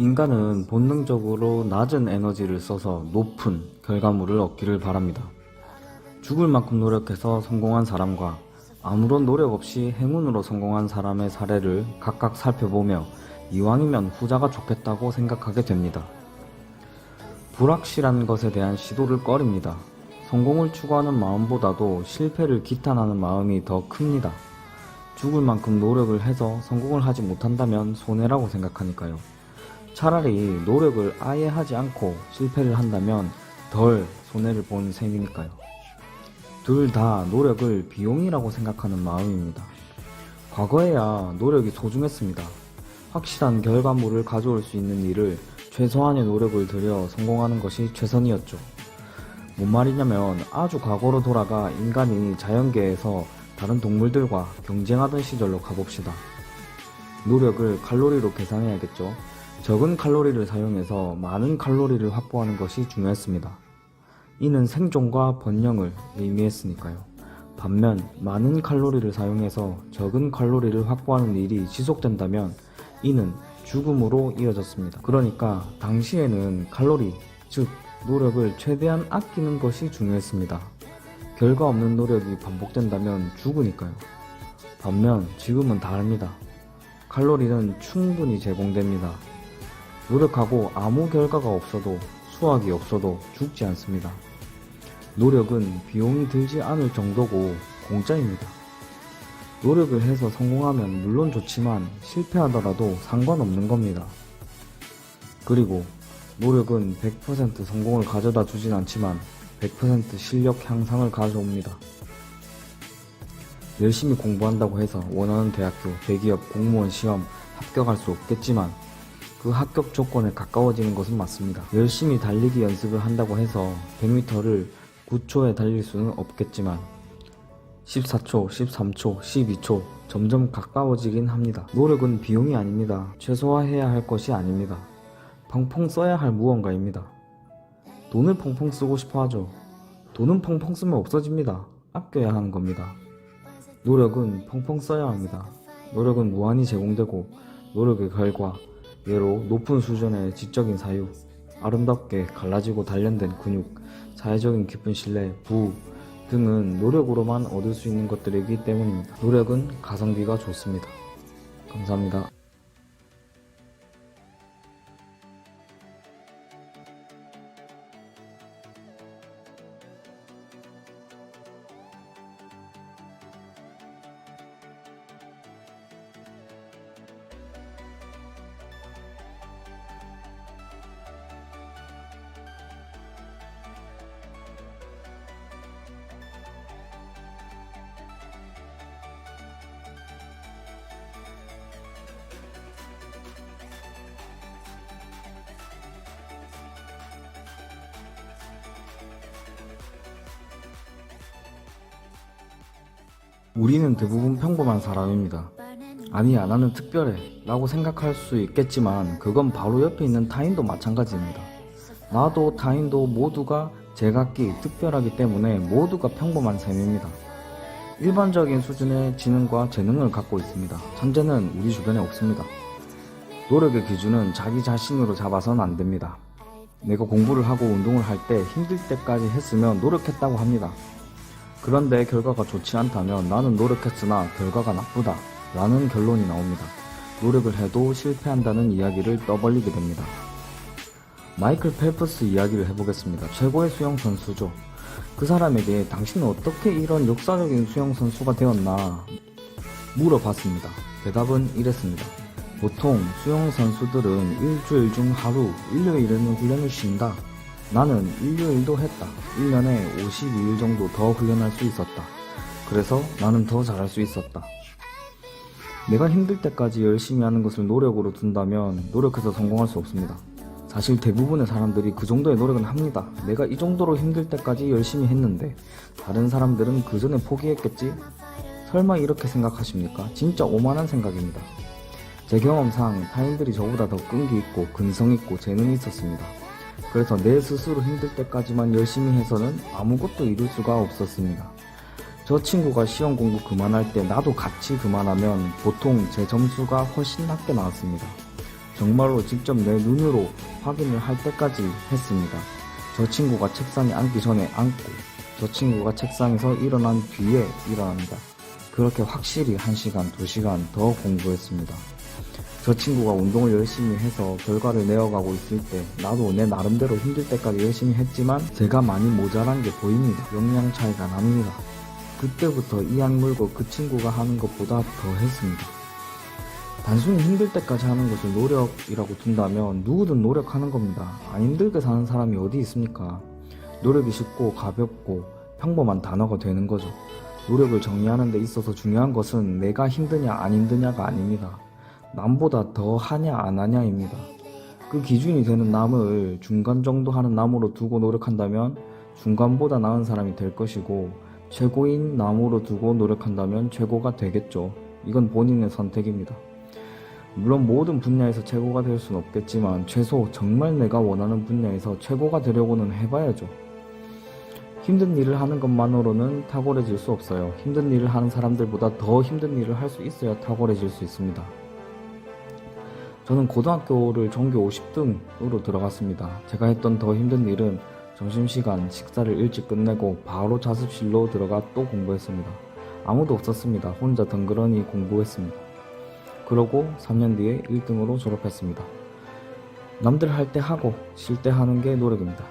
인간은 본능적으로 낮은 에너지를 써서 높은 결과물을 얻기를 바랍니다. 죽을 만큼 노력해서 성공한 사람과 아무런 노력 없이 행운으로 성공한 사람의 사례를 각각 살펴보며 이왕이면 후자가 좋겠다고 생각하게 됩니다. 불확실한 것에 대한 시도를 꺼립니다. 성공을 추구하는 마음보다도 실패를 기탄하는 마음이 더 큽니다. 죽을 만큼 노력을 해서 성공을 하지 못한다면 손해라고 생각하니까요. 차라리 노력을 아예 하지 않고 실패를 한다면 덜 손해를 본 셈이니까요. 둘 다 노력을 비용이라고 생각하는 마음입니다. 과거에야 노력이 소중했습니다. 확실한 결과물을 가져올 수 있는 일을 최소한의 노력을 들여 성공하는 것이 최선이었죠. 뭔 말이냐면 아주 과거로 돌아가 인간이 자연계에서 다른 동물들과 경쟁하던 시절로 가봅시다. 노력을 칼로리로 계산해야겠죠. 적은 칼로리를 사용해서 많은 칼로리를 확보하는 것이 중요했습니다. 이는 생존과 번영을 의미했으니까요. 반면 많은 칼로리를 사용해서 적은 칼로리를 확보하는 일이 지속된다면 이는 죽음으로 이어졌습니다. 그러니까 당시에는 칼로리, 즉 노력을 최대한 아끼는 것이 중요했습니다. 결과 없는 노력이 반복된다면 죽으니까요. 반면 지금은 다릅니다. 칼로리는 충분히 제공됩니다. 노력하고 아무 결과가 없어도 수확이 없어도 죽지 않습니다. 노력은 비용이 들지 않을 정도고 공짜입니다. 노력을 해서 성공하면 물론 좋지만 실패하더라도 상관없는 겁니다. 그리고 노력은 100% 성공을 가져다 주진 않지만 100% 실력 향상을 가져옵니다. 열심히 공부한다고 해서 원하는 대학교, 대기업, 공무원 시험 합격할 수 없겠지만 그 합격 조건에 가까워지는 것은 맞습니다. 열심히 달리기 연습을 한다고 해서 100m를 9초에 달릴 수는 없겠지만 14초, 13초, 12초 점점 가까워지긴 합니다. 노력은 비용이 아닙니다. 최소화해야 할 것이 아닙니다. 펑펑 써야 할 무언가입니다. 돈을 펑펑 쓰고 싶어 하죠. 돈은 펑펑 쓰면 없어집니다. 아껴야 하는 겁니다. 노력은 펑펑 써야 합니다. 노력은 무한히 제공되고 노력의 결과, 예로 높은 수준의 지적인 사유, 아름답게 갈라지고 단련된 근육, 사회적인 깊은 신뢰, 부후 등은 노력으로만 얻을 수 있는 것들이기 때문입니다. 노력은 가성비가 좋습니다. 감사합니다. 우리는 대부분 평범한 사람입니다. 아니야, 나는 특별해 라고 생각할 수 있겠지만 그건 바로 옆에 있는 타인도 마찬가지입니다. 나도 타인도 모두가 제각기 특별하기 때문에 모두가 평범한 셈입니다. 일반적인 수준의 지능과 재능을 갖고 있습니다. 천재는 우리 주변에 없습니다. 노력의 기준은 자기 자신으로 잡아서는 안 됩니다. 내가 공부를 하고 운동을 할 때 힘들 때까지 했으면 노력했다고 합니다. 그런데 결과가 좋지 않다면 나는 노력했으나 결과가 나쁘다 라는 결론이 나옵니다. 노력을 해도 실패한다는 이야기를 떠벌리게 됩니다. 마이클 펠프스 이야기를 해보겠습니다. 최고의 수영선수죠. 그 사람에게 당신은 어떻게 이런 역사적인 수영선수가 되었나 물어봤습니다. 대답은 이랬습니다. 보통 수영선수들은 일주일 중 하루, 일요일에는 훈련을 쉰다. 나는 일요일도 했다. 1년에 52일 정도 더 훈련할 수 있었다. 그래서 나는 더 잘할 수 있었다. 내가 힘들 때까지 열심히 하는 것을 노력으로 둔다면 노력해서 성공할 수 없습니다. 사실 대부분의 사람들이 그 정도의 노력은 합니다. 내가 이 정도로 힘들 때까지 열심히 했는데 다른 사람들은 그 전에 포기했겠지? 설마 이렇게 생각하십니까? 진짜 오만한 생각입니다. 제 경험상 타인들이 저보다 더 끈기 있고 근성 있고 재능이 있었습니다. 그래서 내 스스로 힘들 때까지만 열심히 해서는 아무것도 이룰 수가 없었습니다. 저 친구가 시험 공부 그만할 때 나도 같이 그만하면 보통 제 점수가 훨씬 낮게 나왔습니다. 정말로 직접 내 눈으로 확인을 할 때까지 했습니다. 저 친구가 책상에 앉기 전에 앉고 저 친구가 책상에서 일어난 뒤에 일어납니다. 그렇게 확실히 1시간, 2시간 더 공부했습니다. 저 친구가 운동을 열심히 해서 결과를 내어가고 있을 때 나도 내 나름대로 힘들 때까지 열심히 했지만 제가 많이 모자란 게 보입니다. 역량 차이가 납니다. 그때부터 이 악물고 그 친구가 하는 것보다 더 했습니다. 단순히 힘들 때까지 하는 것을 노력이라고 둔다면 누구든 노력하는 겁니다. 안 힘들게 사는 사람이 어디 있습니까? 노력이 쉽고 가볍고 평범한 단어가 되는 거죠. 노력을 정의하는 데 있어서 중요한 것은 내가 힘드냐 안 힘드냐가 아닙니다. 남보다 더 하냐 안 하냐입니다. 그 기준이 되는 남을 중간 정도 하는 남으로 두고 노력한다면 중간보다 나은 사람이 될 것이고 최고인 남으로 두고 노력한다면 최고가 되겠죠. 이건 본인의 선택입니다. 물론 모든 분야에서 최고가 될 수는 없겠지만 최소 정말 내가 원하는 분야에서 최고가 되려고는 해봐야죠. 힘든 일을 하는 것만으로는 탁월해질 수 없어요. 힘든 일을 하는 사람들보다 더 힘든 일을 할 수 있어야 탁월해질 수 있습니다. 저는 고등학교를 전교 50등으로 들어갔습니다. 제가 했던 더 힘든 일은 점심시간 식사를 일찍 끝내고 바로 자습실로 들어가 또 공부했습니다. 아무도 없었습니다. 혼자 덩그러니 공부했습니다. 그러고 3년 뒤에 1등으로 졸업했습니다. 남들 할 때 하고 쉴 때 하는 게 노력입니다.